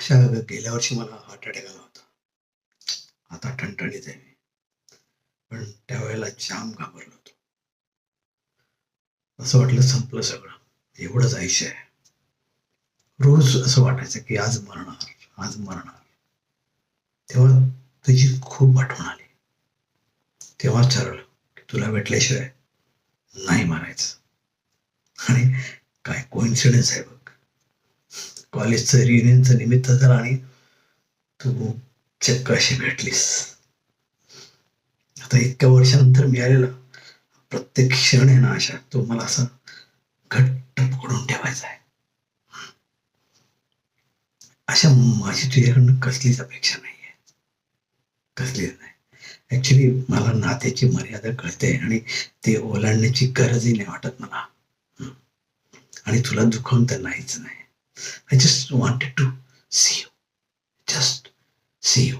अशा गेल्या वर्षी मला हार्ट अटॅक आला होता. आता ठणठणीत आहे मी. पण त्यावेळेला जाम घाबरलो होतो. असं वाटलं संपलं सगळं. एवढंच आयुष्य आहे. रोज असं वाटायचं की आज मरणार, आज मरणार. तेव्हा तुझी खूप आठवण आली. तेव्हाच ठरवलं की तुला भेटल्याशिवाय नाही मारायचं. आणि काय कोइन्सिडन्स आहे बघ. कॉलेजचं रियुनियनचं निमित्त झालं आणि तू चक्क अशी भेटलीस. आता इतक्या वर्षानंतर मिळालेला प्रत्येक क्षण आहे ना अशा तो मला असा घट्ट पकडून ठेवायचा आहे. अशा माझी तुझ्याकडनं कसलीच अपेक्षा नाहीये. कसलीच नाही. ऍक्च्युली मला नात्याची मर्यादा कळते आणि ते ओलांडण्याची गरजही नाही वाटत मला. आणि तुला दुखावून तर नाहीच नाही. I just wanted to see you. Just see you.